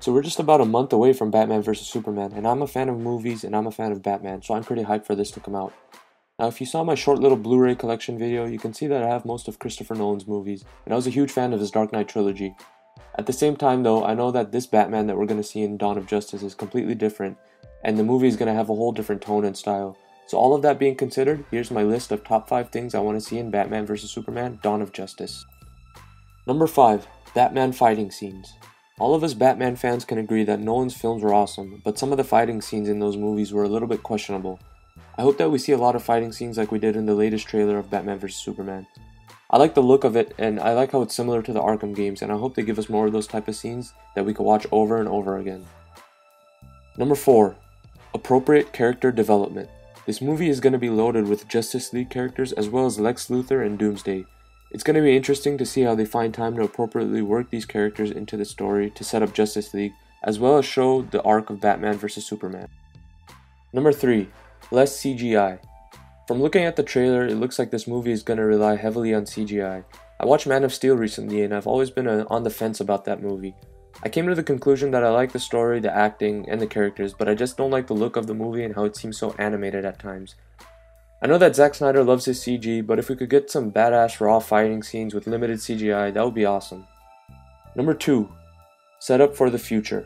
So we're just about a month away from Batman vs Superman, and I'm a fan of movies and I'm a fan of Batman, so I'm pretty hyped for this to come out. Now, if you saw my short little Blu-ray collection video, you can see that I have most of Christopher Nolan's movies, and I was a huge fan of his Dark Knight trilogy. At the same time though, I know that this Batman that we're going to see in Dawn of Justice is completely different, and the movie is going to have a whole different tone and style. So all of that being considered, here's my list of top 5 things I want to see in Batman vs Superman Dawn of Justice. Number 5. Batman fighting scenes. All of us Batman fans can agree that Nolan's films were awesome, but some of the fighting scenes in those movies were a little bit questionable. I hope that we see a lot of fighting scenes like we did in the latest trailer of Batman vs Superman. I like the look of it, and I like how it's similar to the Arkham games, and I hope they give us more of those type of scenes that we can watch over and over again. Number 4. Appropriate character development. This movie is going to be loaded with Justice League characters as well as Lex Luthor and Doomsday. It's going to be interesting to see how they find time to appropriately work these characters into the story to set up Justice League, as well as show the arc of Batman vs Superman. Number 3. Less CGI. From looking at the trailer, it looks like this movie is going to rely heavily on CGI. I watched Man of Steel recently and I've always been on the fence about that movie. I came to the conclusion that I like the story, the acting, and the characters, but I just don't like the look of the movie and how it seems so animated at times. I know that Zack Snyder loves his CG, but if we could get some badass raw fighting scenes with limited CGI, that would be awesome. Number 2. Set up for the future.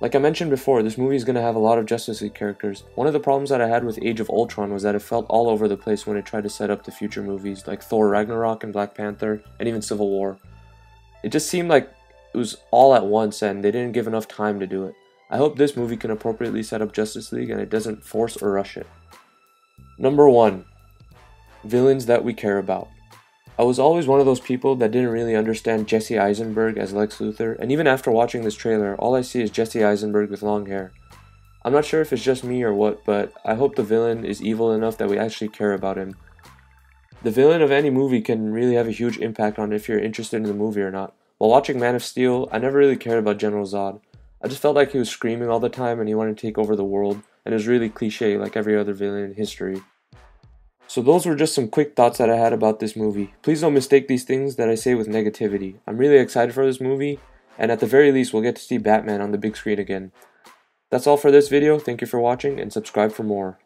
Like I mentioned before, this movie is going to have a lot of Justice League characters. One of the problems that I had with Age of Ultron was that it felt all over the place when it tried to set up the future movies, like Thor Ragnarok and Black Panther, and even Civil War. It just seemed like it was all at once and they didn't give enough time to do it. I hope this movie can appropriately set up Justice League and it doesn't force or rush it. Number 1. Villains that we care about. I was always one of those people that didn't really understand Jesse Eisenberg as Lex Luthor, and even after watching this trailer, all I see is Jesse Eisenberg with long hair. I'm not sure if it's just me or what, but I hope the villain is evil enough that we actually care about him. The villain of any movie can really have a huge impact on if you're interested in the movie or not. While watching Man of Steel, I never really cared about General Zod. I just felt like he was screaming all the time and he wanted to take over the world, and it was really cliche like every other villain in history. So those were just some quick thoughts that I had about this movie. Please don't mistake these things that I say with negativity. I'm really excited for this movie, and at the very least we'll get to see Batman on the big screen again. That's all for this video. Thank you for watching, and subscribe for more.